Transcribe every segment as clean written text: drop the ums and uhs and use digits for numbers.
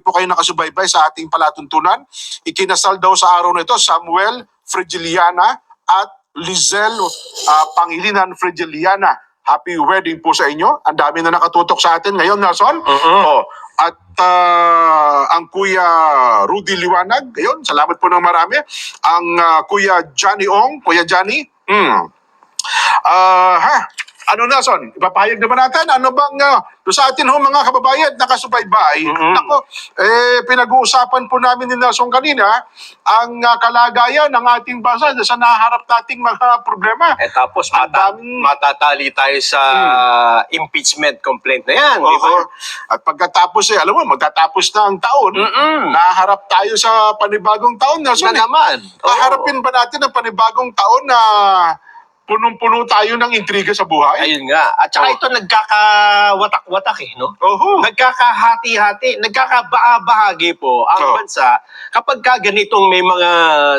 po kayo nakasubaybay sa ating palatuntunan. Ikinasal daw sa araw na ito Samuel Frigiliana at Lizel Pangilinan Frigiliana. Happy wedding po sa inyo. Ang dami na nakatutok sa atin ngayon, Nelson. At ang Kuya Rudy Liwanag, ayun, salamat po ng marami. Ang Kuya Johnny Ong, Kuya Johnny. Ano, Nelson, ipapahayag naman natin, ano bang sa atin ho mga kababayan nakasubaybay, nako, pinag-uusapan po namin ni Nelson kanina ang kalagayan ng ating bansa sa naharap nating mga problema. Tapos matatali tayo sa impeachment complaint na yan, di ba? At pagkatapos alam mo, magtatapos na ang taon, naharap tayo sa panibagong taon, Nelson. Na naman. Haharapin ba natin ang panibagong taon na punong-puno tayo ng intriga sa buhay? Ayun nga. At saka ito nagkakawatak-watak no? Nagkakahati-hati, nagkakabahagi po ang bansa kapag ganitong may mga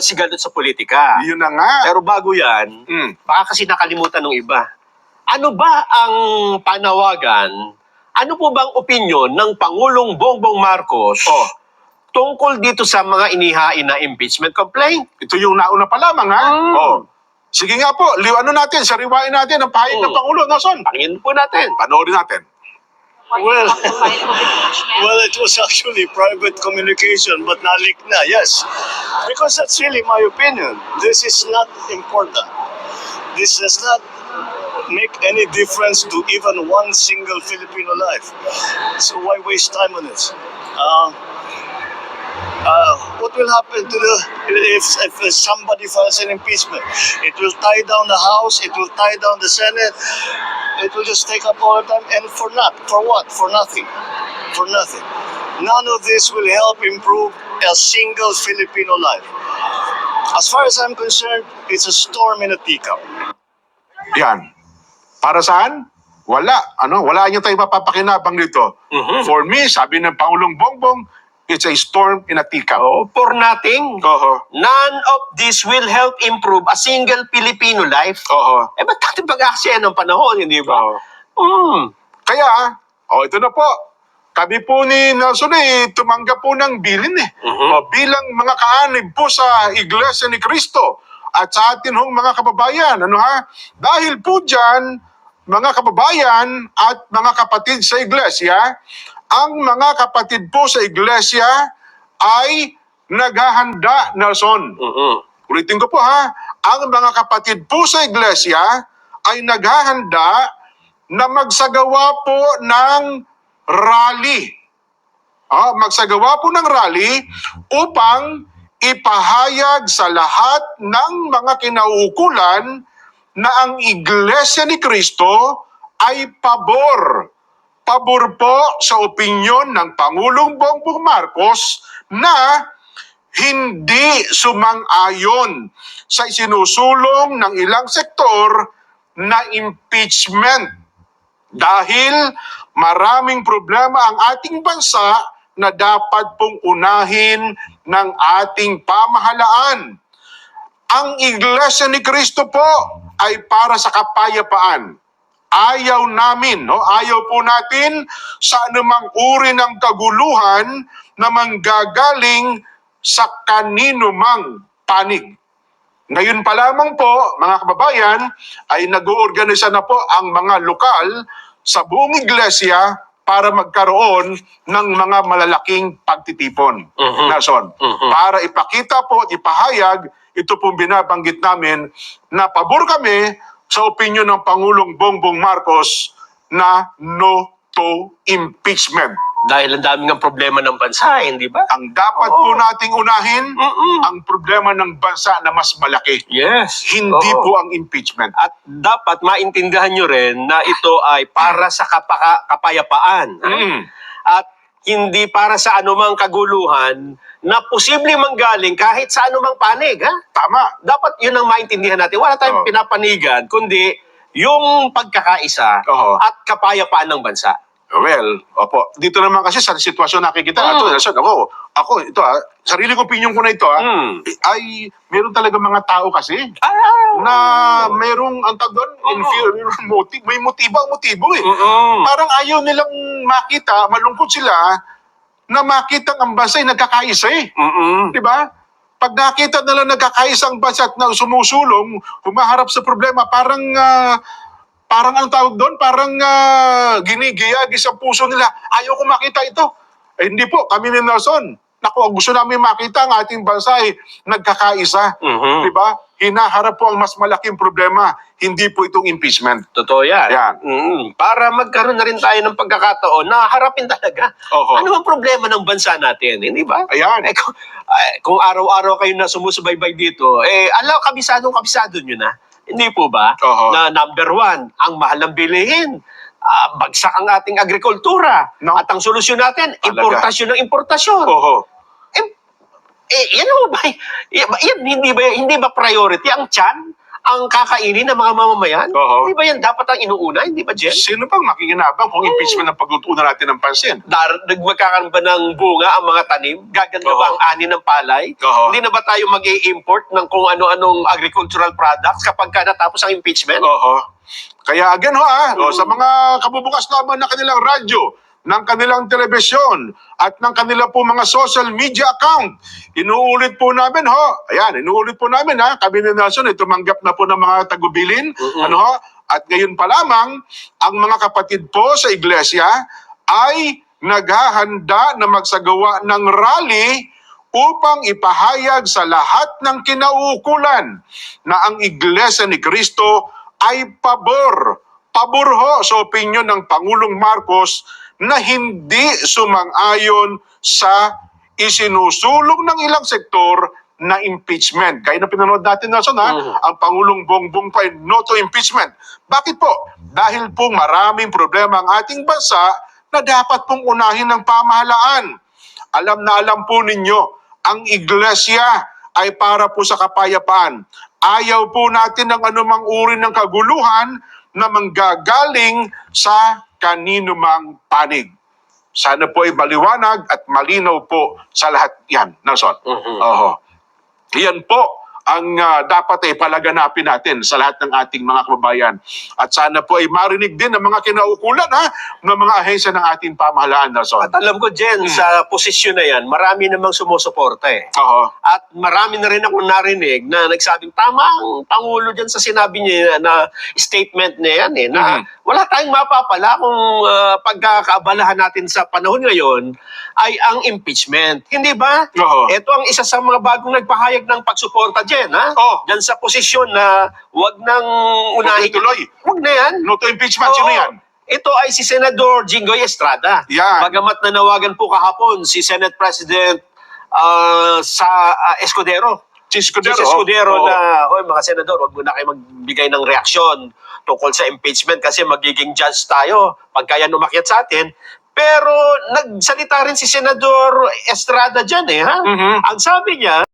sigalot sa politika. Yun na nga. Pero bago yan, baka kasi nakalimutan ng iba. Ano ba ang panawagan, ano po bang opinion ng Pangulong Bongbong Marcos tungkol dito sa mga inihain na impeachment complaint? Ito yung nauna pa lamang, ha? Sige nga po, sariwain natin ang pahayag ng Pangulo, Nelson. Pakinggan po natin. Panoorin natin. Well, it was actually private communication, but nalik na, yes. Because that's really my opinion. This is not important. This does not make any difference to even one single Filipino life. So why waste time on it? What will happen to if somebody files an impeachment? It will tie down the House, it will tie down the Senate, it will just take up all the time, and for what? For nothing. For nothing. None of this will help improve a single Filipino life. As far as I'm concerned, it's a storm in a teacup. Yan. Para saan? Wala. Wala niyo tayong mapapakinabang dito. For me, sabi ng Pangulong Bongbong, it's a storm in a teacup. For nothing. None of this will help improve a single Filipino life. Ba't natin pag-aksaya ng panahon, hindi ba? Kaya, ito na po. Kami po ni Nelson tumanggap po ng bilin bilang mga kaanib po sa Iglesia ni Cristo at sa atin hong mga kababayan. Dahil po dyan, mga kababayan at mga kapatid sa Iglesia, ang mga kapatid po sa Iglesia ay naghahanda, Nelson. Ulitin ko po ang mga kapatid po sa Iglesia ay naghahanda na magsagawa po ng rally. Magsagawa po ng rally upang ipahayag sa lahat ng mga kinauukulan na ang Iglesia ni Cristo ay pabor po sa opinyon ng Pangulong Bongbong Marcos na hindi sumang-ayon sa isinusulong ng ilang sektor na impeachment dahil maraming problema ang ating bansa na dapat pong unahin ng ating pamahalaan. Ang Iglesia ni Cristo po ay para sa kapayapaan. Ayaw namin, ayaw po natin sa anumang uri ng kaguluhan na manggagaling sa kanino mang panig. Ngayon pa lamang po, mga kababayan, ay nag-oorganisa na po ang mga lokal sa buong iglesia para magkaroon ng mga malalaking pagtitipon. Nelson, para ipakita po at ipahayag, ito pong binabanggit namin na pabor kami sa opinyon ng Pangulong Bongbong Marcos na no to impeachment. Dahil ang daming ang problema ng bansa, hindi ba? Ang dapat po nating unahin, ang problema ng bansa na mas malaki. Yes. Hindi po ang impeachment. At dapat maintindihan nyo rin na ito ay para sa kapayapaan. At hindi para sa anumang kaguluhan na posibleng manggaling kahit sa anumang panig. Tama. Dapat yun ang maintindihan natin. Wala tayong pinapanigan, kundi yung pagkakaisa at kapayapaan ng bansa. Well, opo. Dito naman kasi sa sitwasyon nakikita, ako, ito sarili kong opinion ko na ito ay meron talaga mga tao kasi na merong, ang tawag doon, inferior motive, may motibo. Parang ayaw nilang makita, malungkot sila na makitang ang bansa ay nagkakaisa eh. Mm-mm. Di ba? Pag nakita nila nagkakaisang bansa at na sumusulong, humaharap sa problema, parang ang tawag doon, parang ginigiyagi sa puso nila. Ayaw ko makita ito. Eh, hindi po, kami ni Nelson. Naku, gusto namin makita ang ating bansa ay nagkakaisa. Mhm. Di ba? Hinaharap po ang mas malaking problema, hindi po itong impeachment. Totoo yan. Yan. Para magkaroon na rin tayo ng pagkakataon na harapin talaga. Oho. Ano ang problema ng bansa natin? Hindi ba? Ayan. Kung araw-araw kayo na sumusubaybay dito, kabisado nyo na. Hindi po ba? Oho. Na number one, ang mahal ng bilihin. Bagsak ang ating agrikultura. No. At ang solusyon natin, Talaga. importasyon ng importasyon. Oho. Yan ho ba? Hindi ba priority ang tiyan? Ang kakainin ng mga mamamayan? Oho. Hindi ba yan dapat ang inuuna? Hindi ba, Jen? Sino pang makikinabang kung impeachment ang pagtutunan natin ng pansin? Magkakaroon ba ng bunga ang mga tanim? Gaganda Oo. ba ang ani ng palay? Oo. Hindi na ba tayo mag-i-import ng kung ano-anong agricultural products kapag natapos ang impeachment? Oo. Kaya again sa mga kabubukas lamang ng kanilang radyo, ng kanilang telebisyon, at ng kanilang po mga social media account, inuulit po namin kami ni Nelson ay tumanggap na po ng mga tagubilin, at ngayon pa lamang, ang mga kapatid po sa iglesia ay naghahanda na magsagawa ng rally upang ipahayag sa lahat ng kinauukulan na ang Iglesia ni Cristo ay pabor ho sa opinyon ng Pangulong Marcos na hindi sumang-ayon sa isinusulong ng ilang sektor na impeachment. Kaya na pinanood natin, Nelson, ang Pangulong Bongbong pa ay no to impeachment. Bakit po? Dahil po maraming problema ang ating bansa na dapat pong unahin ng pamahalaan. Alam na alam po ninyo, ang iglesia ay para po sa kapayapaan. Ayaw po natin ng anumang uri ng kaguluhan na manggagaling sa kanino mang panig. Sana po ay maliwanag at malinaw po sa lahat yan, Nelson. Oho. Yan po ang dapat ay palaganapin natin sa lahat ng ating mga kababayan. At sana po ay marinig din ng mga kinaukulan ng mga ahensya ng ating pamahalaan, Nelson. At alam ko, Jen, sa posisyon na yan, marami namang sumusuporta eh. Oho. At marami na rin ako narinig na nagsabing tama ang Pangulo dyan sa sinabi niya na statement na yan na wala tayong mapapala kung pagkakaabalahan natin sa panahon ngayon ay ang impeachment. Hindi ba? Oo. Ito ang isa sa mga bagong nagpahayag ng pagsuporta dyan, Oo. Dyan sa posisyon na wag nang unahin. Tuloy. Wag na yan. No to impeachment, sino Oo. yan? Ito ay si Senador Jinggoy Estrada. Yan. Bagamat nanawagan po kahapon si Senate President Escudero. Si Escudero. Si Escudero Oo. na, mga senador, wag muna kayo magbigay ng reaksyon tungkol sa impeachment kasi magiging judge tayo pagka yan umakyat sa atin. Pero nagsalita rin si Senador Estrada dyan Ang sabi niya,